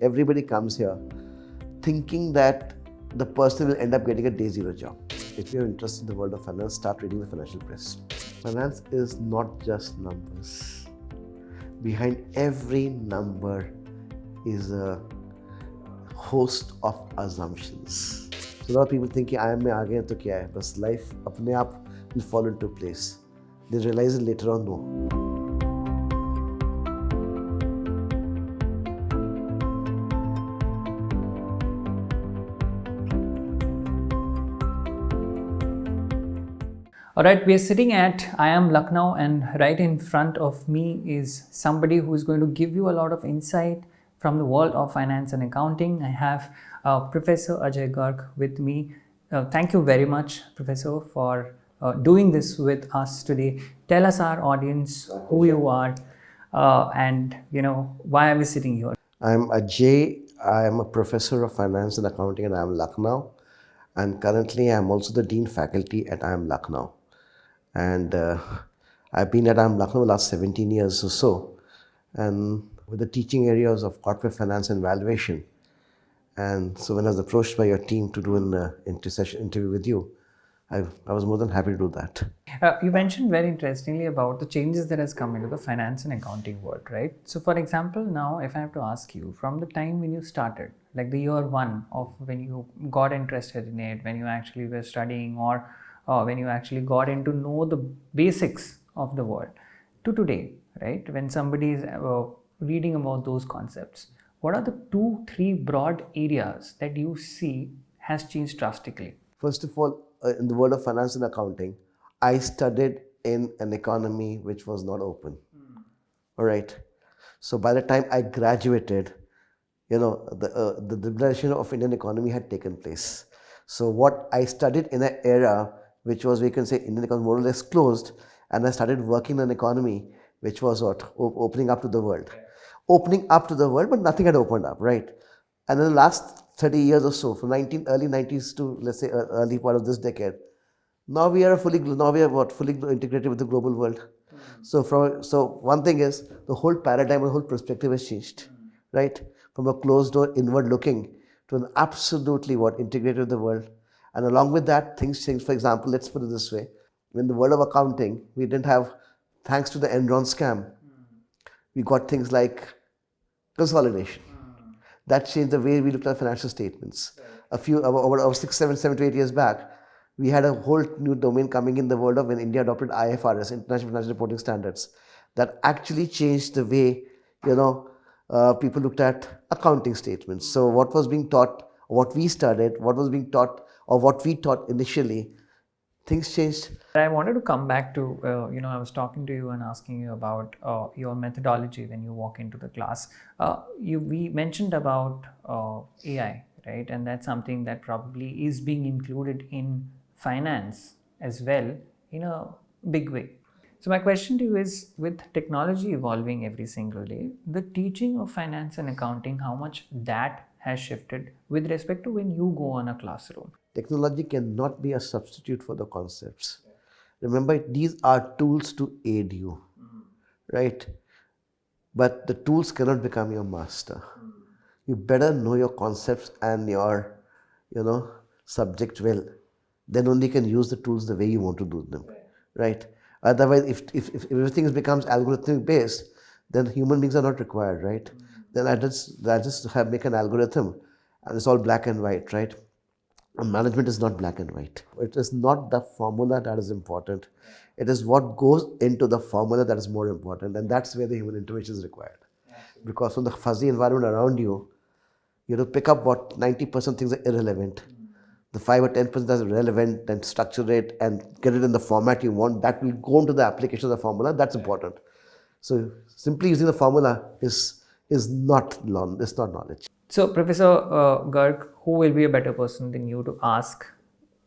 Everybody comes here thinking that the person will end up getting a day zero job. If you're interested in the world of finance, start reading the financial press. Finance is not just numbers. Behind every number is a host of assumptions. So a lot of people thinking IIM में आ गए तो क्या है, बस life अपने आप will fall into place. They realize it later on, no. All right, we are sitting at IIM Lucknow, and right in front of me is somebody who is going to give you a lot of insight from the world of finance and accounting. I have Professor Ajay Garg with me. Thank you very much, Professor, for doing this with us today. Tell us, our audience, who you are and why are we sitting here. I'm Ajay. I am a professor of finance and accounting at IIM Lucknow, and currently I'm also the dean faculty at IIM Lucknow. And I've been at IIM Lucknow the last 17 years or so, and with the teaching areas of corporate finance and valuation. And so when I was approached by your team to do an interview with you, I was more than happy to do that. You mentioned very interestingly about the changes that has come into the finance and accounting world, right? So for example, now if I have to ask you, from the time when you started, like the year one of when you got interested in it, when you actually were studying, or when you actually got into know the basics of the world, to today, right? When somebody is reading about those concepts, what are the 2-3 broad areas that you see has changed drastically? First of all, in the world of finance and accounting, I studied in an economy which was not open. All right. So by the time I graduated, the liberalization of Indian economy had taken place. So what I studied in an era which was, we can say, Indian economy more or less closed, and I started working in an economy which was what? Opening up to the world. Opening up to the world, but nothing had opened up, right? And in the last 30 years or so, from early 90s to, let's say, early part of this decade, now we are fully integrated with the global world. So one thing is the whole paradigm, the whole perspective has changed, right? From a closed door, inward looking, to an absolutely integrated with the world. And along with that, things change. For example, let's put it this way: in the world of accounting, we didn't have, thanks to the Enron scam, we got things like consolidation. That changed the way we looked at financial statements. About 7 to 8 years back, we had a whole new domain coming in the world of when India adopted IFRS, International Financial Reporting Standards, that actually changed the way people looked at accounting statements. So what was being taught, what we studied, what was being taught, or what we taught initially, things changed. I wanted to come back to, I was talking to you and asking you about your methodology when you walk into the class. We mentioned about AI, right? And that's something that probably is being included in finance as well in a big way. So my question to you is, with technology evolving every single day, the teaching of finance and accounting, how much that has shifted with respect to when you go on a classroom? Technology cannot be a substitute for the concepts. Remember, these are tools to aid you, right? But the tools cannot become your master. You better know your concepts and your, subject well. Then only you can use the tools the way you want to do them, right? Otherwise, if everything becomes algorithmic based, then human beings are not required, right? Then I just make an algorithm, and it's all black and white, right? Management is not black and white. It is not the formula that is important. It is what goes into the formula that is more important, and that's where the human intervention is required. Because from the fuzzy environment around you, you have to pick up what 90% things are irrelevant. The 5 or 10% that's relevant, and structure it and get it in the format you want. That will go into the application of the formula. That's important. So simply using the formula is not knowledge. So, Professor Garg, who will be a better person than you to ask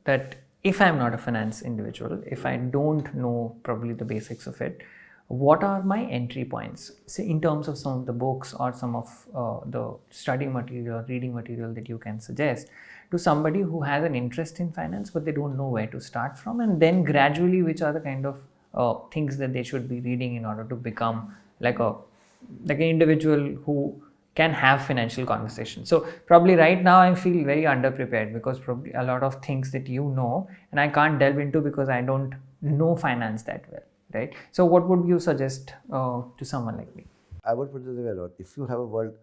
that if I'm not a finance individual, if I don't know probably the basics of it, what are my entry points? Say in terms of some of the books or some of the study material, reading material that you can suggest to somebody who has an interest in finance but they don't know where to start from, and then gradually which are the kind of things that they should be reading in order to become like an individual who can have financial conversations. So probably right now I feel very underprepared because probably a lot of things that you know and I can't delve into because I don't know finance that well, right? So what would you suggest to someone like me? I would put it the way around.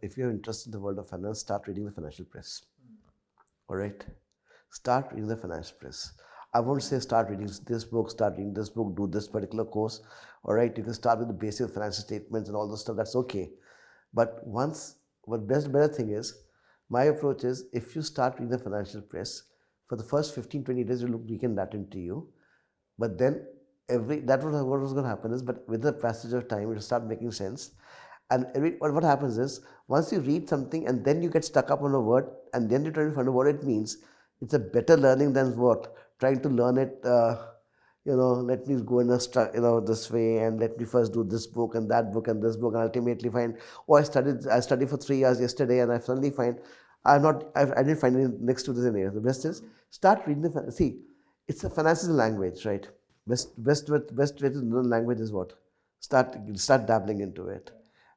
If you're interested in the world of finance, start reading the financial press. All right, start reading the financial press. I won't say start reading this book, start reading this book, do this particular course. All right, you can start with the basic financial statements and all those stuff. That's okay. But better thing is, my approach is if you start reading the financial press, for the first 15-20 days, you look weak and latent to you. But then what was going to happen is, but with the passage of time, it will start making sense. And what happens is, once you read something and then you get stuck up on a word and then you try to find out what it means, it's a better learning than trying to learn it. Let me go in this way and let me first do this book and that book and this book and ultimately find, I studied for 3 years yesterday and I suddenly find I didn't find any next to this area. The best is start reading it's a financial language, right? Best way to learn language is what? Start dabbling into it.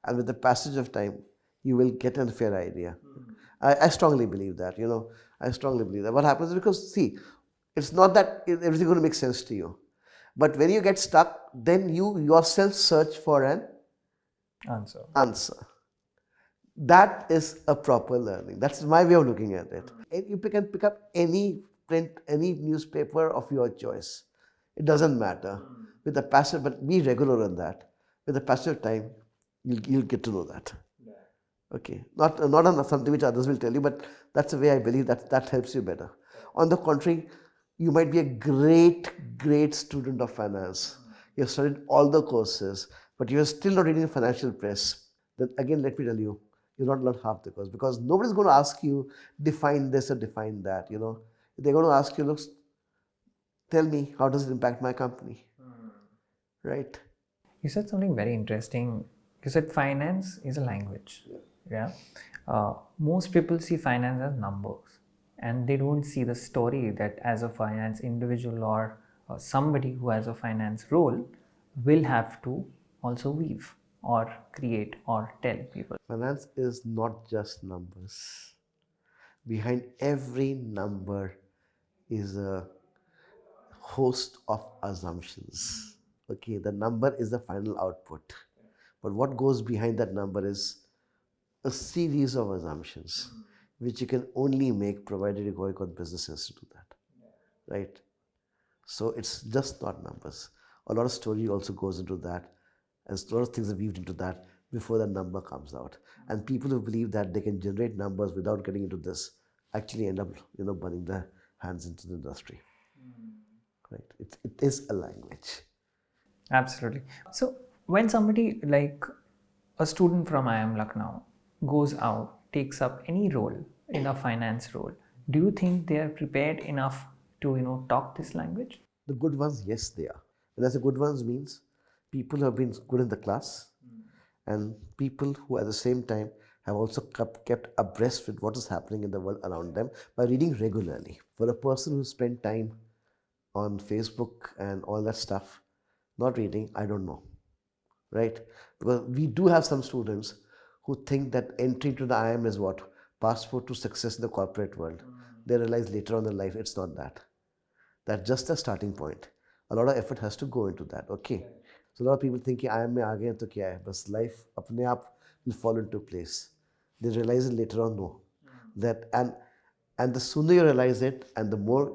And with the passage of time, you will get a fair idea. I strongly believe that, I strongly believe that. What happens is because, it's not that everything's going to make sense to you. But when you get stuck, then you yourself search for an answer. That is a proper learning. That's my way of looking at it. You can pick up any newspaper of your choice. It doesn't matter. With the passage, but be regular on that. With the passage of time, you'll get to know that. Okay, not on something which others will tell you, but that's the way I believe that helps you better. On the contrary, you might be a great student of finance. You have studied all the courses, but you are still not reading the financial press. Then again, let me tell you, you're not learned half the course because nobody's going to ask you define this or define that. They're going to ask you, look, tell me how does it impact my company, right? You said something very interesting. You said finance is a language. Yeah. Most people see finance as numbers and they don't see the story that as a finance individual or somebody who has a finance role will have to also weave or create or tell people. Finance is not just numbers. Behind every number is a host of assumptions. Okay, the number is the final output. But what goes behind that number is a series of assumptions, which you can only make provided you got businesses to do that, right? So it's just not numbers. A lot of story also goes into that, and a lot of things are weaved into that before the number comes out. And people who believe that they can generate numbers without getting into this actually end up, burning their hands into the industry. Right? It is a language. Absolutely. So when somebody like a student from IIM Lucknow goes out, takes up any role in a finance role, do you think they are prepared enough to talk this language? The good ones, yes, they are. And as the good ones means people who have been good in the class and people who at the same time have also kept abreast with what is happening in the world around them by reading regularly. For a person who spent time on Facebook and all that stuff, not reading, I don't know, right? Because we do have some students who think that entry to the IIM is what? Passport to success in the corporate world. They realize later on in life it's not that. That's just a starting point. A lot of effort has to go into that, okay? So a lot of people think IIM में आ गए तो क्या है? बस life अपने आप will fall into place. They realize it later on, no. That and the sooner you realize it and the more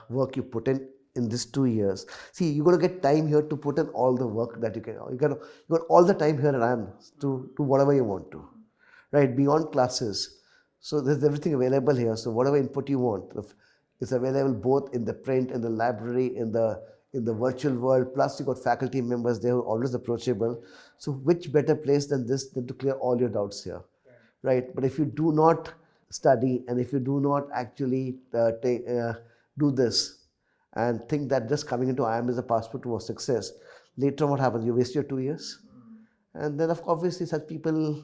work you put in these 2 years. See, you're going to get time here to put in all the work that you can. You got all the time here at IIM to whatever you want to, right? Beyond classes. So there's everything available here. So whatever input you want, it's available both in the print, in the library, in the virtual world. Plus you got faculty members, they're always approachable. So which better place than this than to clear all your doubts here, right? But if you do not study and if you do not actually do this, and think that just coming into IIM is a passport towards success, later on what happens? You waste your 2 years. And then obviously such people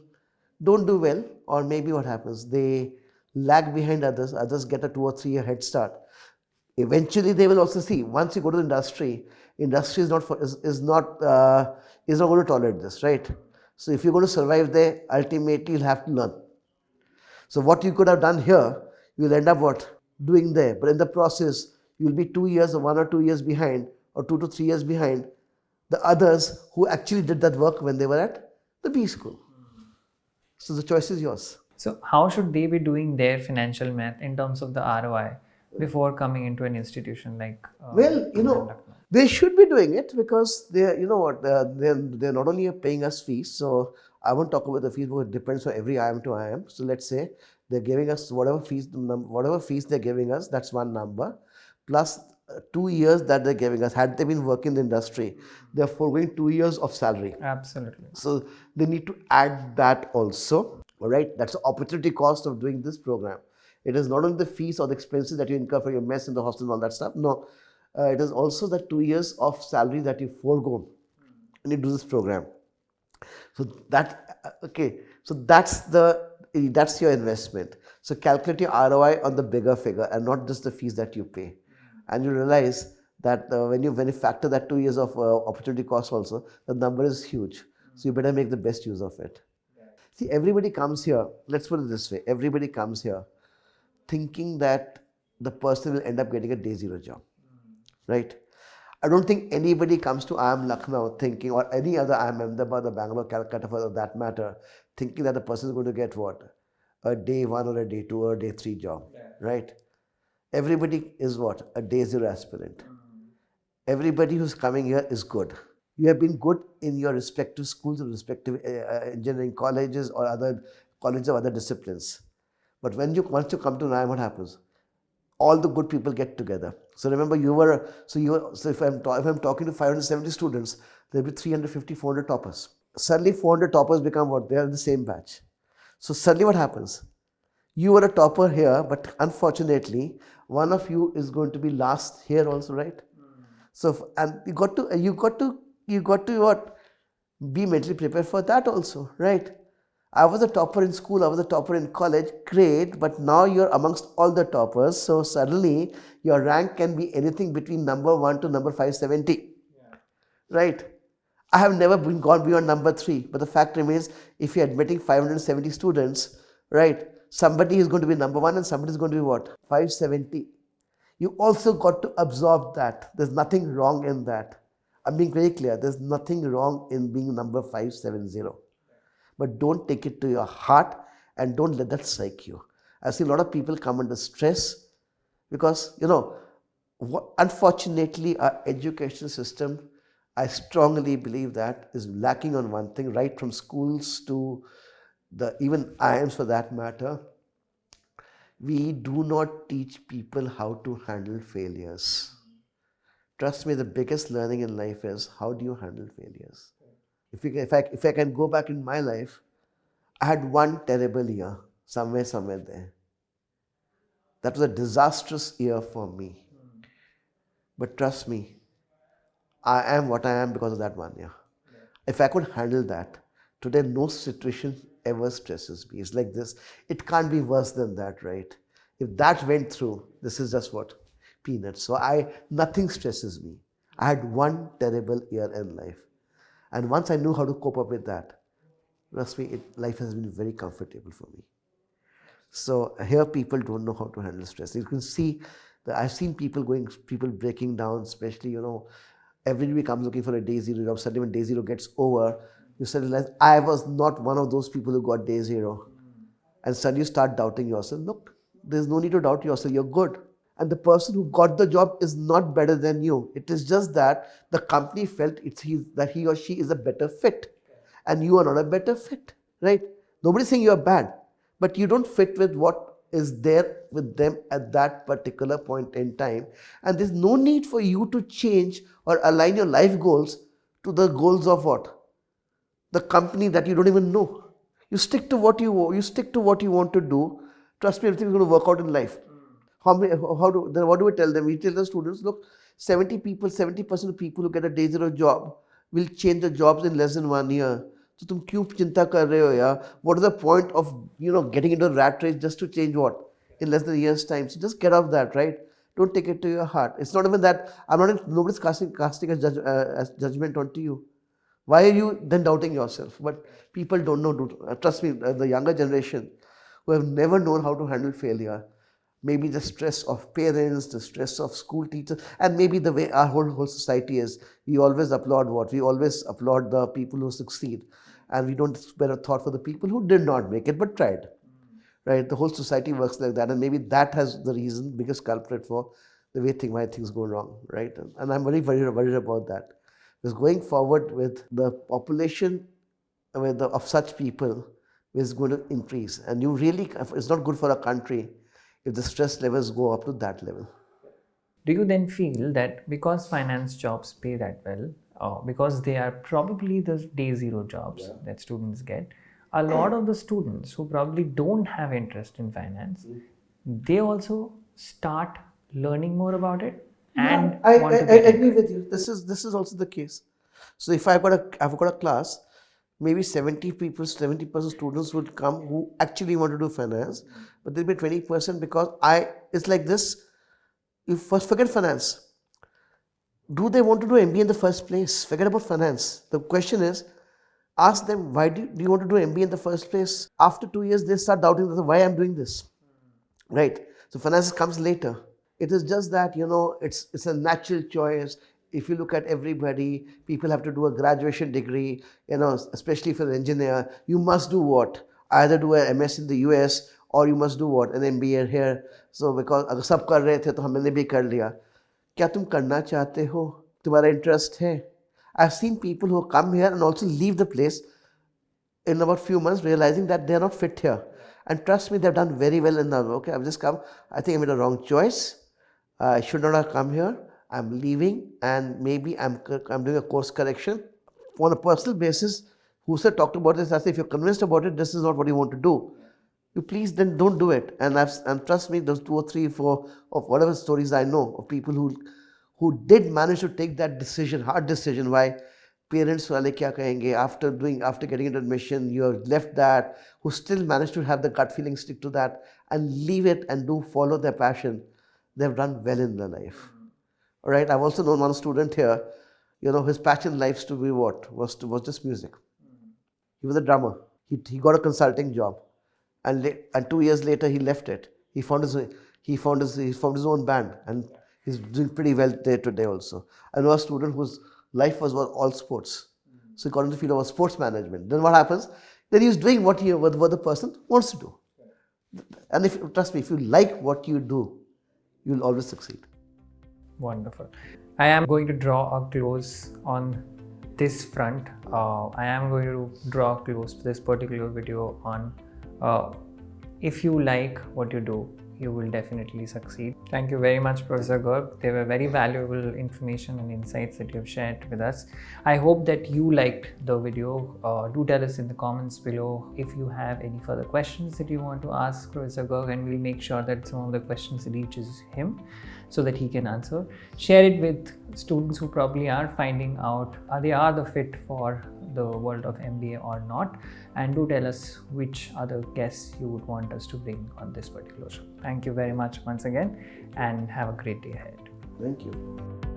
don't do well, or maybe what happens? They lag behind others get a 2 or 3 year head start. Eventually they will also see, once you go to the industry is not going to tolerate this, right? So if you're going to survive there, ultimately you'll have to learn. So what you could have done here, you'll end up what? Doing there. But in the process, you'll be 2 years or 1 or 2 years behind, or 2 to 3 years behind the others who actually did that work when they were at the B school. So the choice is yours. So how should they be doing their financial math in terms of the ROI before coming into an institution like Well, Lucknow? they should be doing it because they're, they're not only paying us fees. So I won't talk about the fees because it depends on every IIM to IIM. So let's say they're giving us whatever fees they're giving us, that's one number, plus 2 years that they're giving us. Had they been working in the industry, they're foregoing 2 years of salary. Absolutely. So they need to add that also. All right, that's the opportunity cost of doing this program. It is not only the fees or the expenses that you incur for your mess in the hostel and all that stuff. No, it is also the 2 years of salary that you forego when you do this program. So that's your investment. So calculate your ROI on the bigger figure and not just the fees that you pay. And you realize that when you factor that 2 years of opportunity cost also, the number is huge. So you better make the best use of it. See, everybody comes here, let's put it this way, everybody comes here thinking that the person will end up getting a day zero job, right? I don't think anybody comes to IIM Lucknow thinking, or any other IIM, Ahmedabad or Bangalore, Calcutta for that matter, thinking that the person is going to get what? A day 1 or a day 2 or a day 3 job, right? Everybody is what? A day zero aspirant. Everybody who's coming here is good. You have been good in your respective schools or respective engineering colleges or other colleges of other disciplines. But once you come to IIM, what happens? All the good people get together. So remember, if I'm talking to 570 students, there'll be 350, 400 toppers. Suddenly 400 toppers become what? They are in the same batch. So suddenly what happens? You were a topper here, but unfortunately, one of you is going to be last here also, right? So, and you got to what? Be mentally prepared for that also, right? I was a topper in school, I was a topper in college, great, but now you're amongst all the toppers, so suddenly your rank can be anything between number 1 to number 570, right? I have never gone beyond number 3, but the fact remains, if you're admitting 570 students, right, somebody is going to be number 1 and somebody is going to be what? 570. You also got to absorb that. There's nothing wrong in that. I'm being very clear. There's nothing wrong in being number 570. But don't take it to your heart and don't let that psych you. I see a lot of people come under stress because, unfortunately, our education system, I strongly believe that, is lacking on one thing, right from schools to even IIMs for that matter. We do not teach people how to handle failures. Trust me, the biggest learning in life is how do you handle failures? If I can go back in my life, I had one terrible year, somewhere there. That was a disastrous year for me. But trust me, I am what I am because of that one year. If I could handle that, today no situation ever stresses me. It's like this. It can't be worse than that, right? If that went through, this is just what? Peanuts. So nothing stresses me. I had one terrible year in life. And once I knew how to cope up with that, trust me, life has been very comfortable for me. So here people don't know how to handle stress. You can see that I've seen people breaking down, especially, everybody comes looking for a day zero job. Suddenly when day zero gets over, you suddenly realize, I was not one of those people who got day zero. And suddenly you start doubting yourself. Look, there's no need to doubt yourself. You're good. And the person who got the job is not better than you. It is just that the company felt that he or she is a better fit. And you are not a better fit, right? Nobody's saying you are bad, but you don't fit with what is there with them at that particular point in time. And there's no need for you to change or align your life goals to the goals of what? The company that you don't even know. You stick to what you want to do. Trust me, everything is going to work out in life. What do we tell them? We tell the students, look, 70% of people who get a day zero job will change the jobs in less than 1 year. So तुम क्यों चिंता कर रहे हो यार? What is the point of getting into a rat race just to change what in less than a year's time? So just get off that, right? Don't take it to your heart. It's not even that. Nobody's casting a judgment onto you. Why are you then doubting yourself? But people don't know. Trust me, the younger generation who have never known how to handle failure, maybe the stress of parents, the stress of school teachers, and maybe the way our whole society is. We always applaud what? We always applaud the people who succeed. And we don't spare a thought for the people who did not make it but tried. Right? The whole society works like that. And maybe that has the reason, biggest culprit for the way why things go wrong. Right? And I'm very, very worried about that. Because going forward with the population of such people is going to increase. And you really, it's not good for a country if the stress levels go up to that level. Do you then feel that because finance jobs pay that well, because they are probably the day zero jobs that students get, a lot of the students who probably don't have interest in finance, they also start learning more about it and I want to get agree into it. with you. This is also the case. So if I've got a class, maybe 70% students would come who actually want to do finance, but there'll be 20% because it's like this. You first forget finance. Do they want to do MBA in the first place? Forget about finance. The question is, ask them, why do you want to do MBA in the first place? After 2 years, they start doubting why I'm doing this. Right? So finance comes later. It is just that, it's a natural choice. If you look at everybody, people have to do a graduation degree, especially if you're an engineer, you must do what? Either do a MS in the US or you must do what? An MBA here. So because अगर सब कर रहे थे तो हमने भी कर लिया. क्या तुम करना चाहते हो? तुम्हारा इंटरेस्ट है? I've seen people who come here and also leave the place in about few months realizing that they are not fit here. And trust me, they've done very well in that. Okay, I've just come. I think I made a wrong choice. I should not have come here. I'm leaving and maybe I'm doing a course correction. On a personal basis, whoever talked about this, I say if you're convinced about it, this is not what you want to do. You please then don't do it. And trust me, those 2 or 3, 4 of whatever stories I know of people who did manage to take that decision, hard decision. Why? Parents wale kya kahenge, after getting into admission, you have left that, who still managed to have the gut feeling, stick to that and leave it and follow their passion. They've done well in their life. All right. I've also known one student here, his passion in life to be what? Was just music. He was a drummer. He got a consulting job. And 2 years later, he left it. He found his own band, and he's doing pretty well day to day also. I know a student whose life was all sports, so he got into the field of sports management. Then what happens? Then he's doing what the person wants to do. And trust me, if you like what you do, you'll always succeed. Wonderful. I am going to draw a close on this front. I am going to draw a close to this particular video on if you like what you do, you will definitely succeed. Thank you very much, Professor Garg. They were very valuable information and insights that you have shared with us. I hope that you liked the video. Do tell us in the comments below if you have any further questions that you want to ask Professor Garg, and we'll make sure that some of the questions reaches him so that he can answer. Share it with students who probably are finding out they are the fit for the world of MBA or not, and do tell us which other guests you would want us to bring on this particular show. Thank you very much once again and have a great day ahead. Thank you.